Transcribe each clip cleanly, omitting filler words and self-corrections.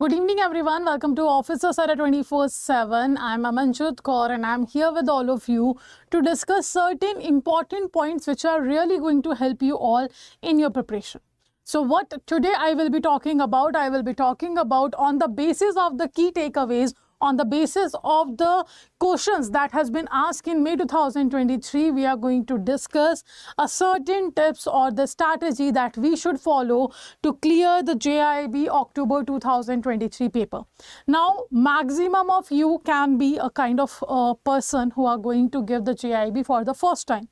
Good evening everyone, welcome to Officer Sara 24/7. I'm Amanjot Kaur and I'm here with all of you to discuss certain important points which are really going to help you all in your preparation. So what today I will be talking about on the basis of the key takeaways, on the basis of the questions that has been asked in May 2023, we are going to discuss a certain tips or the strategy that we should follow to clear the JAIIB October 2023 paper. Now, maximum of you can be a kind of person who are going to give the JAIIB for the first time.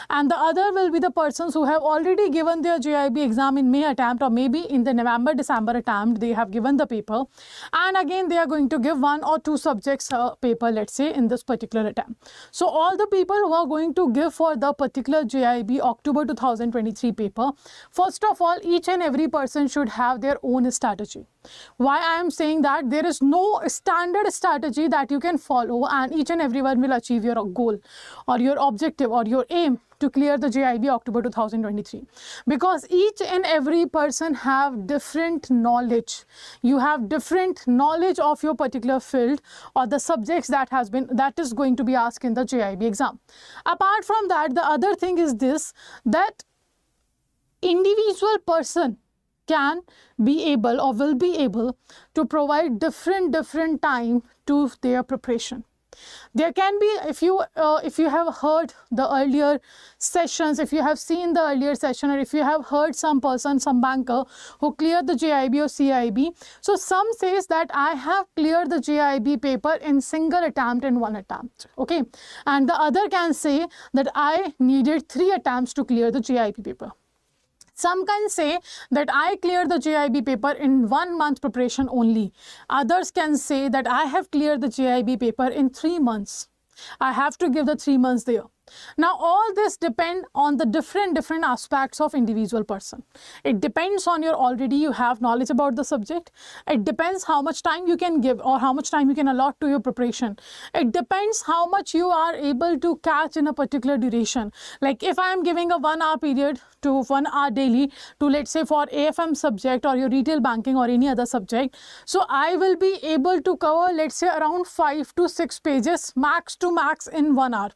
And the other will be the persons who have already given their JAIIB exam in May attempt, or maybe in the November-December attempt, they have given the paper. And again, they are going to give one or two subjects paper, let's say, in this particular attempt. So all the people who are going to give for the particular JAIIB October 2023 paper, first of all, each and every person should have their own strategy. Why I am saying that? There is no standard strategy that you can follow and each and everyone will achieve your goal or your objective or your aim to clear the JAIIB October 2023, because each and every person have different knowledge. You have different knowledge of your particular field or the subjects that is going to be asked in the JAIIB exam. Apart from that, the other thing is this, that individual person can be able or will be able to provide different time to their preparation. There can be, if you have heard the earlier sessions, if you have seen the earlier session, or if you have heard some person, some banker who cleared the JAIIB or CIB, so some says that I have cleared the JAIIB paper in single attempt, in one attempt, okay, and the other can say that I needed 3 attempts to clear the JAIIB paper. Some can say that I cleared the JAIIB paper in 1 month preparation only. Others can say that I have cleared the JAIIB paper in 3 months. I have to give the 3 months there. Now, all this depend on the different aspects of individual person. It depends on you have knowledge about the subject. It depends how much time you can give or how much time you can allot to your preparation. It depends how much you are able to catch in a particular duration. Like if I am giving a 1 hour period to 1 hour daily to, let's say, for AFM subject or your retail banking or any other subject, so I will be able to cover, let's say, around 5 to 6 pages max to max in 1 hour.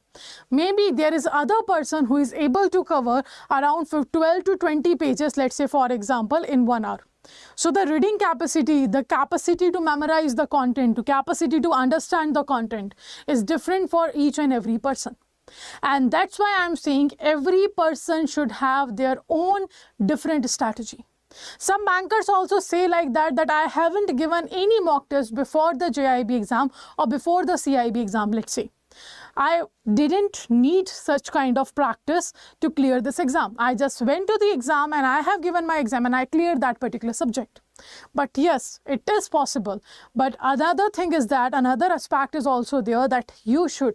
Maybe there is other person who is able to cover around 12 to 20 pages, let's say, for example, in 1 hour. So the reading capacity, the capacity to memorize the content, the capacity to understand the content is different for each and every person. And that's why I'm saying every person should have their own different strategy. Some bankers also say like that I haven't given any mock test before the JAIIB exam or before the CIB exam, let's say. I didn't need such kind of practice to clear this exam. I just went to the exam and I have given my exam and I cleared that particular subject. But yes, it is possible. But another thing is that another aspect is also there, that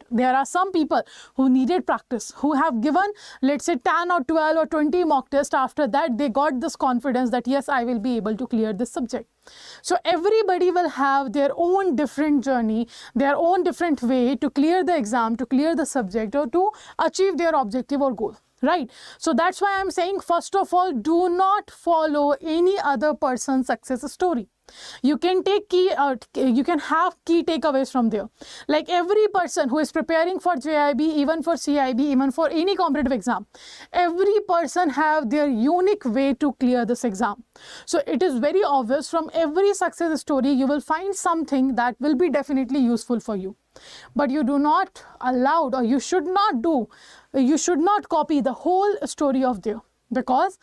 there are some people who needed practice, who have given, let's say, 10 or 12 or 20 mock tests. After that, they got this confidence that yes, I will be able to clear this subject. So everybody will have their own different journey, their own different way to clear the exam, to clear the subject, or to achieve their objective or goal. Right? So that's why I'm saying, first of all, do not follow any other person's success story. You can take you can have key takeaways from there. Like every person who is preparing for JAIIB, even for CIB, even for any competitive exam, every person have their unique way to clear this exam. So it is very obvious from every success story, you will find something that will be definitely useful for you. But you do not allow, or you should not copy the whole story of there, because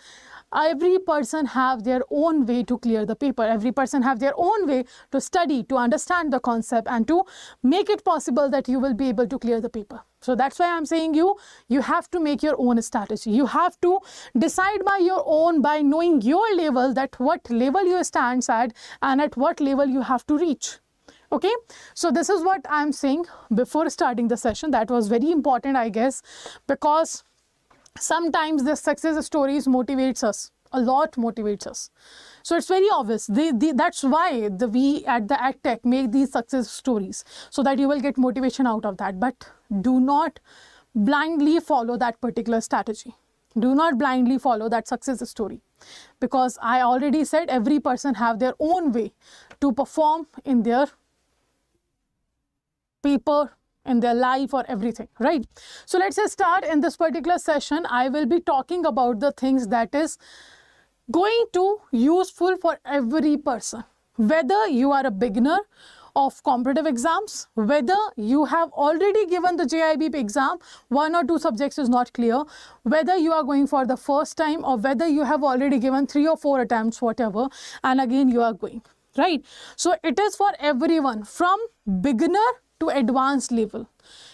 every person have their own way to clear the paper. Every person have their own way to study, to understand the concept, and to make it possible that you will be able to clear the paper. So that's why I'm saying you have to make your own strategy. You have to decide by your own, by knowing your level, that what level you stand at and at what level you have to reach. Okay, so this is what I'm saying before starting the session. That was very important, I guess, because sometimes the success stories motivates us, a lot motivates us. So it's very obvious. That's why we at the AgTech make these success stories, so that you will get motivation out of that. But do not blindly follow that particular strategy. Do not blindly follow that success story. because I already said every person have their own way to perform in their paper, in their life or everything, right? So let's just start. In this particular session, I will be talking about the things that is going to useful for every person, whether you are a beginner of competitive exams, whether you have already given the JAIIB exam, 1 or 2 subjects is not clear, whether you are going for the first time or whether you have already given 3 or 4 attempts, whatever, and again you are going, right? So it is for everyone from beginner to advanced level.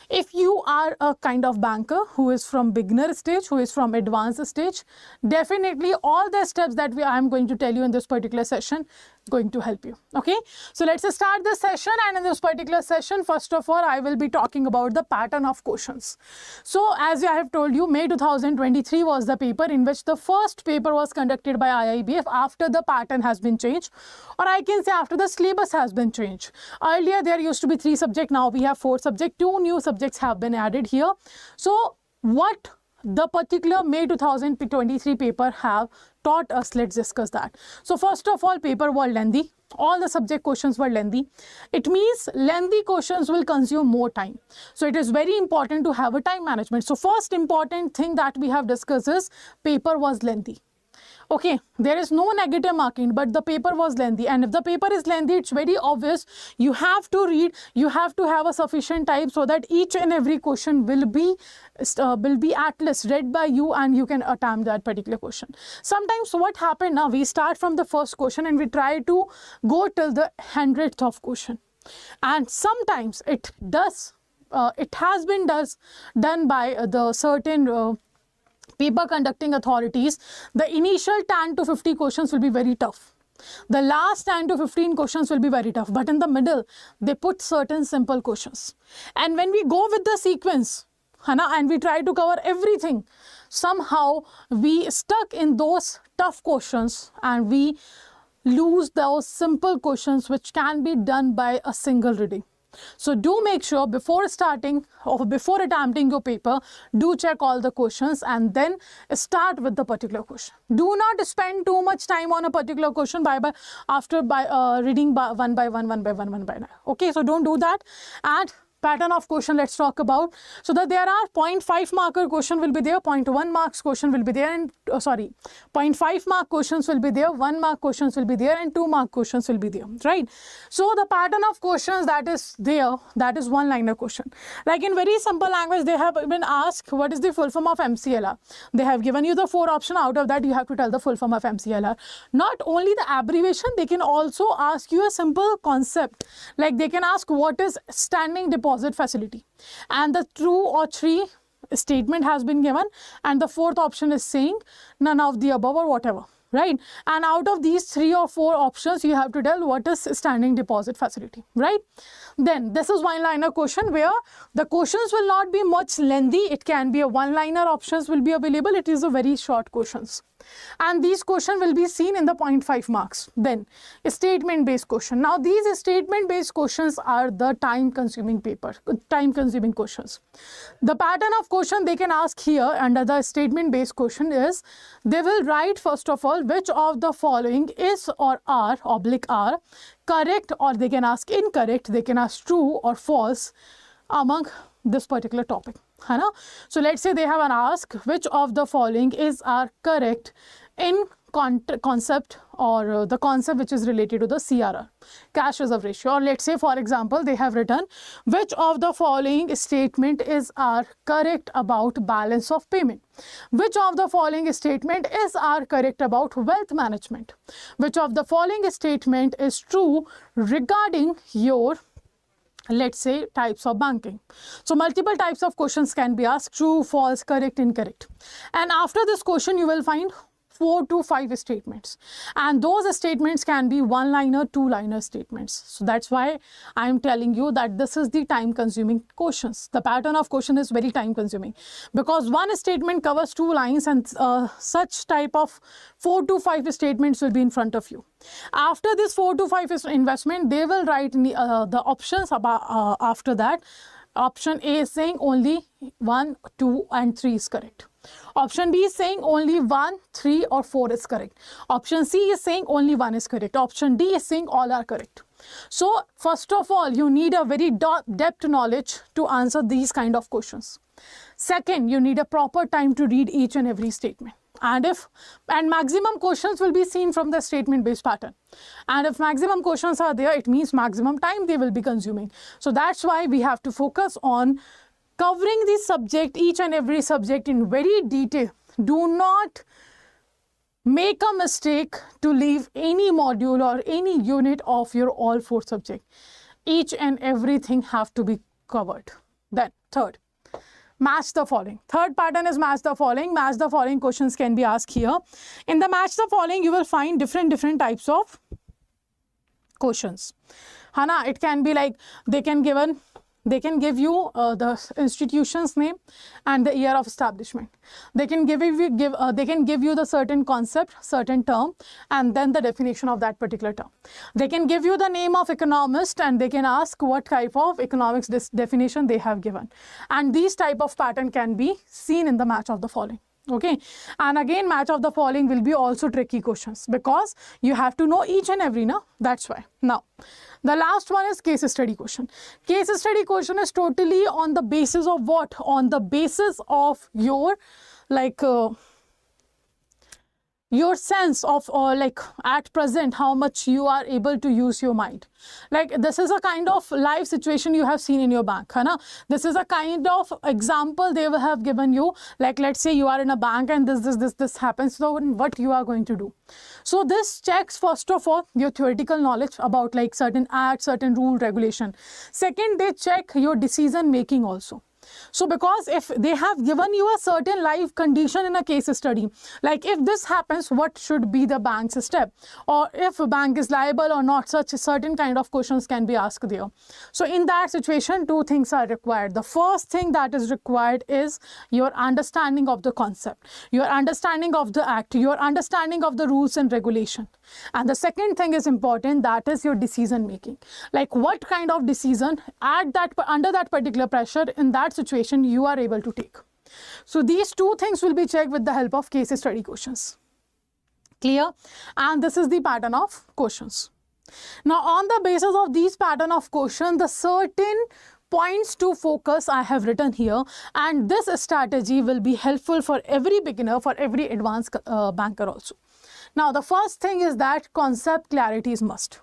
If you are a kind of banker who is from beginner stage, who is from advanced stage, definitely all the steps that I am going to tell you in this particular session going to help you. Okay, so let's start this session. And in this particular session, first of all, I will be talking about the pattern of questions. So as I have told you, May 2023 was the paper in which the first paper was conducted by IIBF after the pattern has been changed, or I can say after the syllabus has been changed. Earlier there used to be 3 subjects, now we have 4 subjects, 2 new subjects have been added here. So what the particular May 2023 paper have taught us, let's discuss that. So first of all, paper was lengthy. All the subject questions were lengthy. It means lengthy questions will consume more time. So it is very important to have a time management. So first important thing that we have discussed is paper was lengthy. Okay, there is no negative marking, but the paper was lengthy, and if the paper is lengthy, it's very obvious you have to read, you have to have a sufficient time so that each and every question will be at least read by you and you can attempt that particular question. Sometimes what happened now, we start from the first question and we try to go till the 100th of question, and sometimes it does it has been done by the certain paper conducting authorities. The initial 10 to 50 questions will be very tough. The last 10 to 15 questions will be very tough. But in the middle, they put certain simple questions. And when we go with the sequence, and we try to cover everything, somehow we stuck in those tough questions and we lose those simple questions which can be done by a single reading. So do make sure before starting or before attempting your paper, do check all the questions and then start with the particular question. Do not spend too much time on a particular question after reading one by one. Okay, so don't do that. And pattern of question, let's talk about. So that there are 0.5 marker question will be there, 0.1 marks question will be there, and 0.5 mark questions will be there, 1 mark questions will be there, and 2 mark questions will be there, right? So the pattern of questions that is there, that is one-liner question. Like in very simple language, they have been asked what is the full form of MCLR. They have given you the 4 options. Out of that, you have to tell the full form of MCLR. Not only the abbreviation, they can also ask you a simple concept. Like they can ask what is standing deposit facility, and the true or 3 statement has been given, and the 4th option is saying none of the above or whatever, right? And out of these 3 or 4 options, you have to tell what is standing deposit facility, right? Then this is one-liner question where the questions will not be much lengthy. It can be a one-liner options will be available. It is a very short questions. And these questions will be seen in the 0.5 marks. Then a statement-based question. Now these statement-based questions are the time-consuming questions. The pattern of question they can ask here under the statement-based question is, they will write first of all which of the following is or are /are correct, or they can ask incorrect, they can ask true or false among this particular topic. So let's say they have an ask which of the following is are correct in concept or the concept which is related to the CRR, cash reserve ratio. Or let's say for example they have written which of the following statement is are correct about balance of payment, which of the following statement is are correct about wealth management, which of the following statement is true regarding your, let's say, types of banking. So multiple types of questions can be asked: true, false, correct, incorrect. And after this question you will find 4 to 5 statements, and those statements can be one-liner, two-liner statements. So that's why I am telling you that this is the time-consuming questions. The pattern of question is very time-consuming because one statement covers 2 lines, and such type of 4 to 5 statements will be in front of you. After this 4 to 5 investment, they will write the options about after that. Option A is saying only 1, 2 and 3 is correct. Option B is saying only 1, 3 or 4 is correct. Option C is saying only 1 is correct. Option D is saying all are correct. So first of all, you need a very depth knowledge to answer these kind of questions. Second, you need a proper time to read each and every statement. And maximum questions will be seen from the statement based pattern. And if maximum questions are there, it means maximum time they will be consuming. So that's why we have to focus on covering the subject, each and every subject in very detail. Do not make a mistake to leave any module or any unit of your all 4 subjects. Each and everything have to be covered. Then third, match the following. Third pattern is match the following. Match the following questions can be asked here. In the match the following, you will find different types of questions. Hana, it can be like they can give you the institution's name and the year of establishment. They can give you the certain concept, certain term, and then the definition of that particular term. They can give you the name of economist and they can ask what type of economics definition they have given. And these type of pattern can be seen in the match of the following. Okay, and again match of the following will be also tricky questions because you have to know each and every, no? That's why. Now, the last one is case study question. Case study question is totally on the basis of what? On the basis of your your sense of like at present how much you are able to use your mind. Like this is a kind of live situation you have seen in your bank, na? This is a kind of example they will have given you. Like let's say you are in a bank and this happens, so what you are going to do. So this checks first of all your theoretical knowledge about like certain act, certain rule, regulation. Second, they check your decision making also. So because if they have given you a certain live condition in a case study, like if this happens, what should be the bank's step? Or if a bank is liable or not, such a certain kind of questions can be asked there. So in that situation, 2 things are required. The first thing that is required is your understanding of the concept, your understanding of the act, your understanding of the rules and regulation. And the second thing is important, that is your decision making. Like what kind of decision under that particular pressure in that situation you are able to take. So these 2 things will be checked with the help of case study questions. Clear? And this is the pattern of questions. Now on the basis of these pattern of questions, the certain points to focus I have written here, and this strategy will be helpful for every beginner, for every advanced banker also. Now the first thing is that concept clarity is must.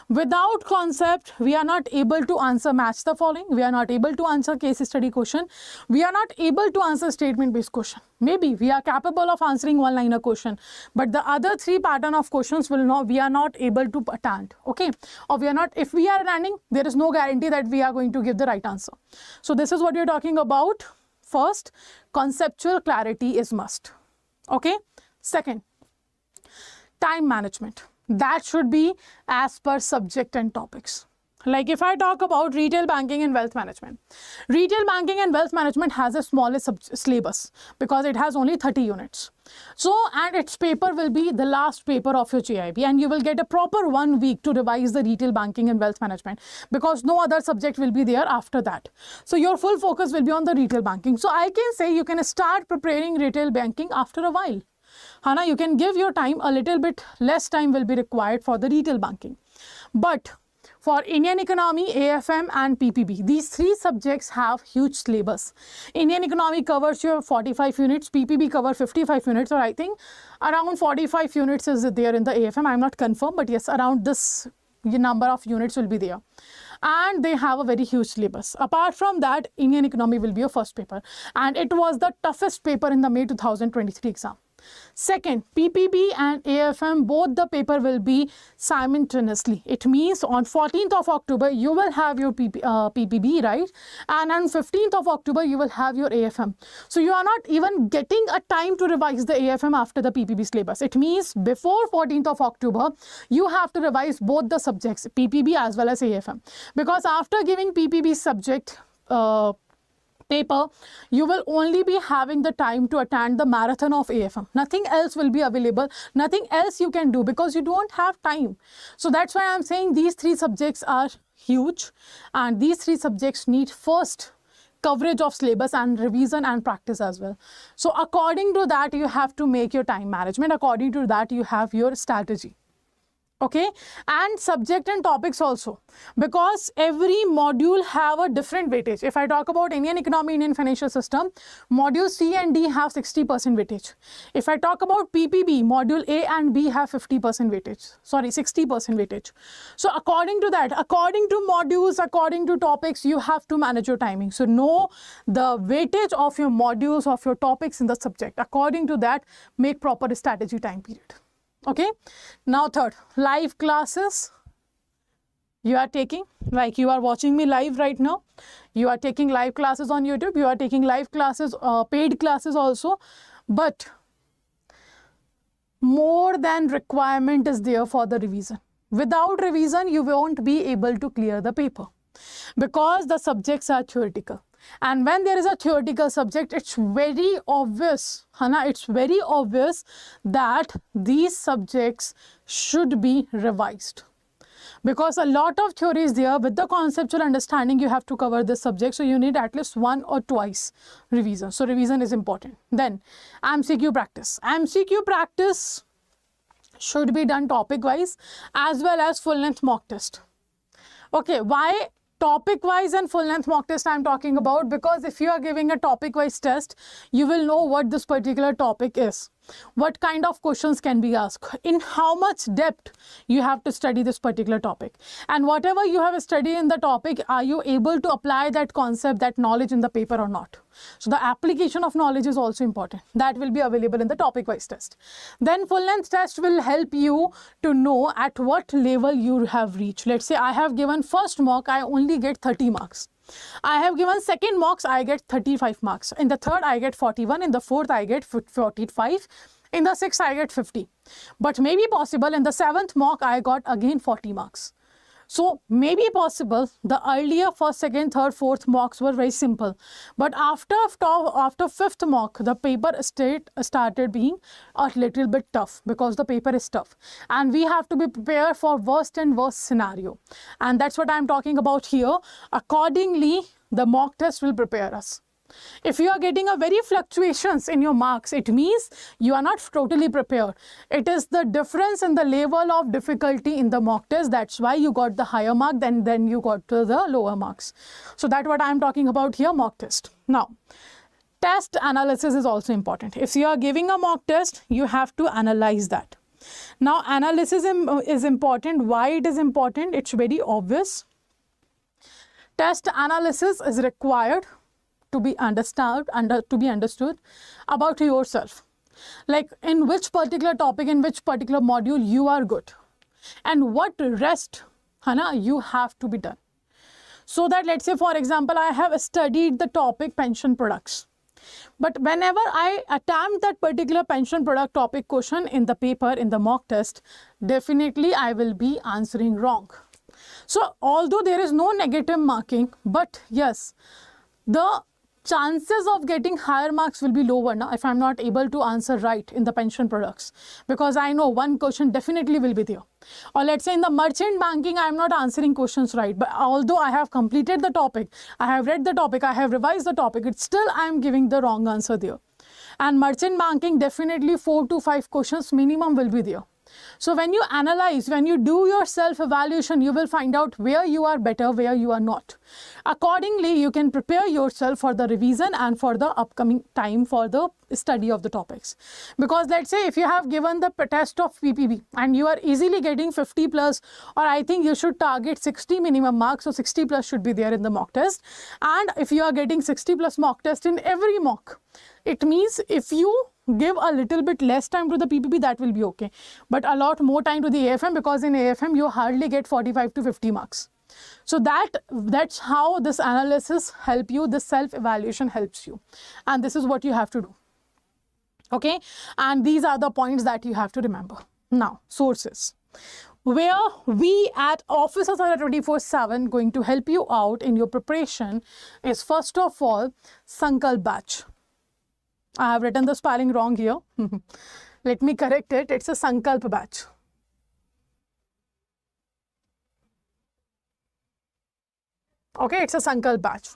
Without concept, we are not able to answer match the following. We are not able to answer case study question. We are not able to answer statement based question. Maybe we are capable of answering one-liner question, but the other 3 pattern of questions we are not able to attend. Okay, or if we are attending, there is no guarantee that we are going to give the right answer. So this is what we are talking about. First, conceptual clarity is must. Okay. Second, time management. That should be as per subject and topics. Like if I talk about retail banking and wealth management. Retail banking and wealth management has a smallest syllabus because it has only 30 units. So, and its paper will be the last paper of your JAIIB, and you will get a proper 1 week to revise the retail banking and wealth management because no other subject will be there after that. So your full focus will be on the retail banking. So I can say you can start preparing retail banking after a while. Hana, you can give your time, a little bit less time will be required for the retail banking. But for Indian economy, AFM and PPB, these 3 subjects have huge syllabus. Indian economy covers your 45 units, PPB cover 55 units, or I think around 45 units is there in the AFM. I'm not confirmed, but yes, around this number of units will be there. And they have a very huge syllabus. Apart from that, Indian economy will be your first paper. And it was the toughest paper in the May 2023 exam. Second, PPB and AFM, both the paper will be simultaneously. It means on 14th of October, you will have your PPB, right? And on 15th of October, you will have your AFM. So you are not even getting a time to revise the AFM after the PPB syllabus. It means before 14th of October, you have to revise both the subjects, PPB as well as AFM. Because after giving PPB subject, paper, you will only be having the time to attend the marathon of AFM. Nothing else will be available. Nothing else you can do because you don't have time. So that's why I'm saying these 3 subjects are huge, and these 3 subjects need first coverage of syllabus and revision and practice as well. So according to that, you have to make your time management. According to that, you have your strategy. Okay, and subject and topics also, because every module have a different weightage. If I talk about Indian economy, Indian financial system, module C and D have 60% weightage. If I talk about PPB, module A and B have 50% weightage, sorry, 60% weightage. So according to that, according to modules, according to topics, you have to manage your timing. So know the weightage of your modules, of your topics in the subject. According to that, make proper strategy time period. Okay, now third, live classes you are taking, like you are watching me live right now. You are taking live classes on YouTube, you are taking live classes, paid classes also, but more than requirement is there for the revision. Without revision, you won't be able to clear the paper, because the subjects are theoretical. And when there is a theoretical subject, it's very obvious, it's very obvious that these subjects should be revised. Because a lot of theory is there, with the conceptual understanding, you have to cover this subject. So you need at least 1 or twice revision. So revision is important. Then MCQ practice. MCQ practice should be done topic wise as well as full length mock test. Okay, why topic wise and full length mock test I'm talking about? Because if you are giving a topic wise test, you will know what this particular topic is, what kind of questions can be asked, in how much depth you have to study this particular topic, and whatever you have studied in the topic, are you able to apply that concept, that knowledge in the paper or not. So the application of knowledge is also important. That will be available in the topic wise test. Then full length test will help you to know at what level you have reached. Let's say I have given first mock, I only get 30 marks. I have given second mocks, I get 35 marks. In the third, I get 41. In the fourth, I get 45. In the sixth, I get 50. But maybe possible in the seventh mock, I got again 40 marks. So maybe possible the earlier first, second, third, fourth mocks were very simple. But after fifth mock, the paper started being a little bit tough, because the paper is tough. And we have to be prepared for worst and worst scenario. And that's what I'm talking about here. Accordingly, the mock test will prepare us. If you are getting a very fluctuations in your marks, it means you are not totally prepared. It is the difference in the level of difficulty in the mock test. That's why you got the higher mark then you got to the lower marks. So that's what I'm talking about here, mock test. Now, test analysis is also important. If you are giving a mock test, you have to analyze that. Now, analysis is important. Why it is important? It's very obvious. Test analysis is required to be understood about yourself, like in which particular topic, in which particular module you are good, and what rest you have to be done. So that, let's say for example, I have studied the topic pension products, but whenever I attempt that particular pension product topic question in the paper, in the mock test, definitely I will be answering wrong. So although there is no negative marking, but yes, the chances of getting higher marks will be lower now if I'm not able to answer right in the pension products, because I know one question definitely will be there. Or let's say in the merchant banking, I'm not answering questions right, but although I have completed the topic, I have read the topic, I have revised the topic, it's still I'm giving the wrong answer there. And merchant banking, definitely 4 to 5 questions minimum will be there. So when you analyze, when you do your self-evaluation, you will find out where you are better, where you are not. Accordingly, you can prepare yourself for the revision and for the upcoming time for the study of the topics. Because let's say if you have given the test of PPB and you are easily getting 50 plus, or I think you should target 60 minimum marks, so 60 plus should be there in the mock test. And if you are getting 60 plus mock test in every mock, it means if you give a little bit less time to the PPB, that will be okay. But a lot more time to the AFM, because in AFM you hardly get 45 to 50 marks. So that's how this analysis help you, this self-evaluation helps you. And this is what you have to do. Okay, and these are the points that you have to remember. Now, sources. Where we at Officers are 24/7 going to help you out in your preparation is, first of all, Sankalp batch. I have written the spelling wrong here. Let me correct it. It's a Sankalp batch. Okay, it's a Sankalp batch.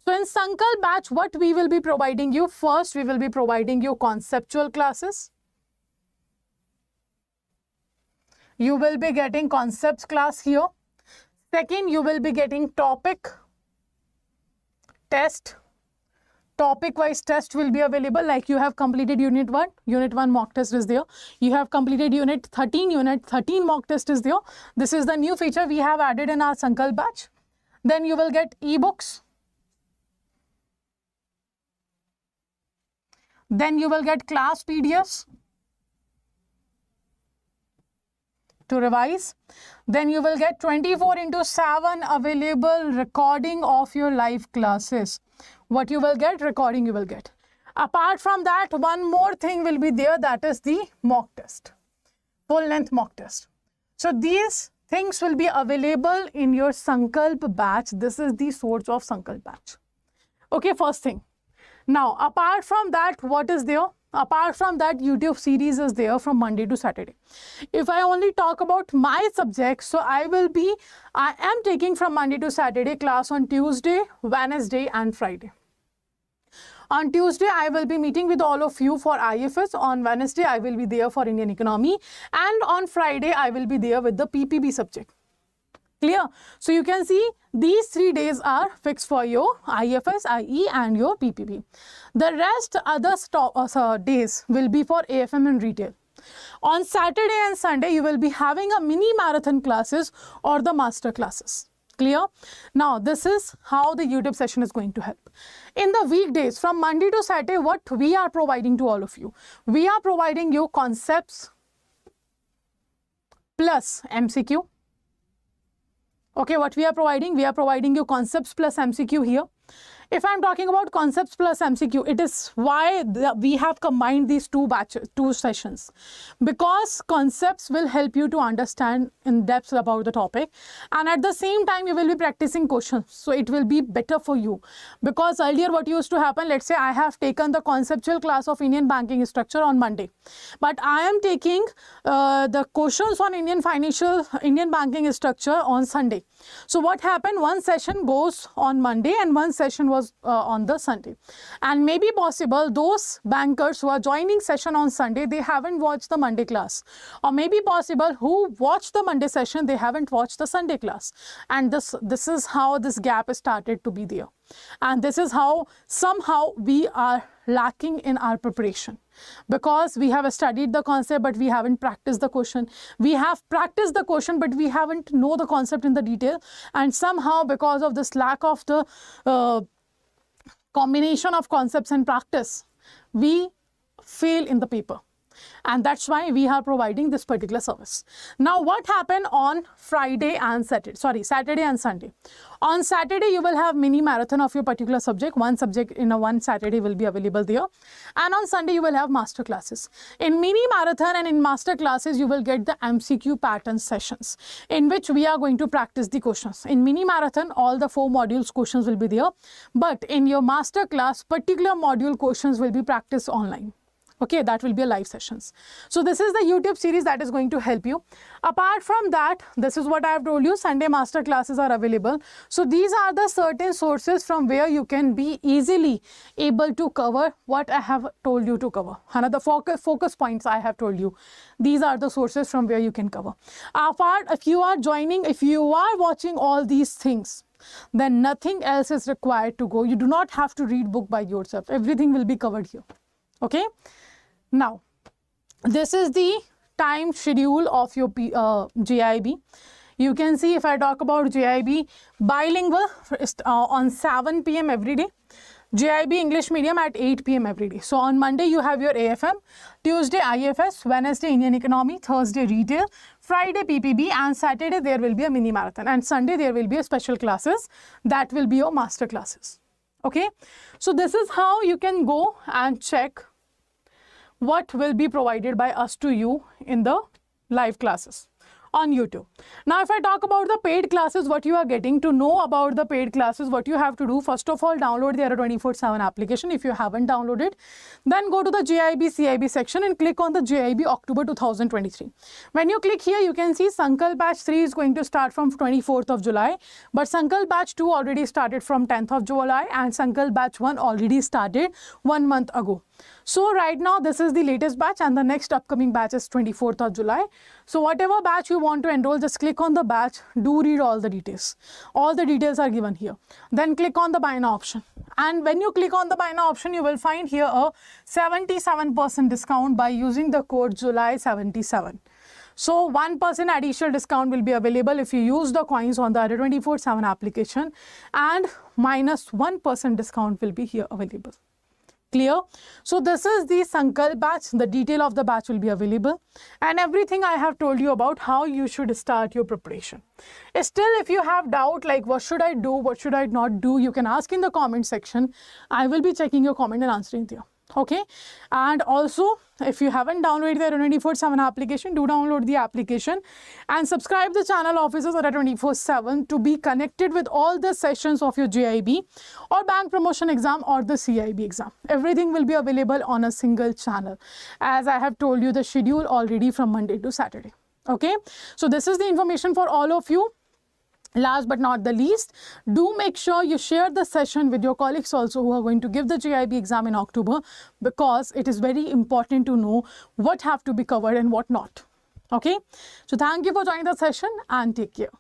So in Sankalp batch, what we will be providing you? First, we will be providing you conceptual classes. You will be getting concepts class here. Second, you will be getting topic test. Topic wise test will be available, like you have completed unit 1. Unit 1 mock test is there. You have completed unit 13 mock test is there. This is the new feature we have added in our Sankalp batch. Then you will get ebooks. Then you will get class PDFs to revise. Then you will get 24/7 available recording of your live classes. What you will get? Recording you will get. Apart from that, one more thing will be there, that is the mock test, full length mock test. So these things will be available in your Sankalp batch. This is the source of Sankalp batch. Okay, first thing. Now, apart from that, what is there? Apart from that, YouTube series is there from Monday to Saturday. If I only talk about my subject, so I am taking from Monday to Saturday class on Tuesday, Wednesday and Friday. On Tuesday, I will be meeting with all of you for IFS. On Wednesday, I will be there for Indian economy. And on Friday, I will be there with the PPB subject. Clear? So you can see these 3 days are fixed for your IFS, IE and your PPB. The rest other days will be for AFM and retail. On Saturday and Sunday, you will be having a mini marathon classes or the master classes. Clear? Now, this is how the YouTube session is going to help. In the weekdays, from Monday to Saturday, what we are providing to all of you? We are providing you concepts plus MCQ. Okay, what we are providing? We are providing you concepts plus MCQ here. If I'm talking about concepts plus MCQ, it is why we have combined these two sessions, because concepts will help you to understand in depth about the topic, and at the same time you will be practicing questions, so it will be better for you. Because earlier what used to happen, let's say I have taken the conceptual class of Indian banking structure on Monday, but I am taking the questions on Indian banking structure on Sunday. So what happened, one session goes on Monday and one session was on the Sunday, and maybe possible those bankers who are joining session on Sunday, they haven't watched the Monday class, or maybe possible who watched the Monday session, they haven't watched the Sunday class, and this is how this gap started to be there, and this is how somehow we are lacking in our preparation, because we have studied the concept but we haven't practiced the question. We have practiced the question but we haven't know the concept in the detail, and somehow because of this lack of the combination of concepts and practice, we fail in the paper. And that's why we are providing this particular service. Now, what happened on Saturday and Sunday? On Saturday, you will have mini marathon of your particular subject. One subject in one Saturday will be available there. And on Sunday, you will have master classes. In mini marathon and in master classes, you will get the MCQ pattern sessions, in which we are going to practice the questions. In mini marathon, all the 4 modules questions will be there. But in your master class, particular module questions will be practiced online. Okay, that will be a live sessions. So this is the YouTube series that is going to help you. Apart from that, this is what I have told you, Sunday master classes are available. So these are the certain sources from where you can be easily able to cover what I have told you to cover. Another focus points I have told you. These are the sources from where you can cover. Apart, if you are watching all these things, then nothing else is required to go. You do not have to read book by yourself. Everything will be covered here. Okay. Now, this is the time schedule of your JAIIB. You can see, if I talk about JAIIB, bilingual on 7 p.m. every day. JAIIB English medium at 8 p.m. every day. So on Monday, you have your AFM, Tuesday IFS, Wednesday Indian economy, Thursday retail, Friday PPB, and Saturday there will be a mini marathon, and Sunday there will be a special classes that will be your master classes. Okay. So this is how you can go and check what will be provided by us to you in the live classes. on YouTube. Now, if I talk about the paid classes, what you are getting, to know about the paid classes, what you have to do, first of all, download the Adda 24/7 application if you haven't downloaded. Then go to the JAIIB CIB section and click on the JAIIB October 2023. When you click here, you can see Sankalp Batch 3 is going to start from 24th of July, but Sankalp Batch 2 already started from 10th of July and Sankalp Batch 1 already started 1 month ago. So right now, this is the latest batch and the next upcoming batch is 24th of July. So whatever batch you want to enroll, just click on the batch, do read all the details. All the details are given here. Then click on the buy now option. And when you click on the buy now option, you will find here a 77% discount by using the code July77. So 1% additional discount will be available if you use the coins on the Adda 24/7 application, and minus 1% discount will be here available. Clear? So this is the Sankalp batch. The detail of the batch will be available and everything I have told you about how you should start your preparation. Still, if you have doubt like what should I do, what should I not do, you can ask in the comment section. I will be checking your comment and answering there. Okay, and also if you haven't downloaded the Adda 24/7 application, do download the application and subscribe the channel Officers Adda 24/7 to be connected with all the sessions of your JAIIB or bank promotion exam or the CIB exam. Everything will be available on a single channel, as I have told you the schedule already from Monday to Saturday. Okay, so this is the information for all of you. Last but not the least, do make sure you share the session with your colleagues also who are going to give the JAIIB exam in October, because it is very important to know what have to be covered and what not. Okay, so thank you for joining the session and take care.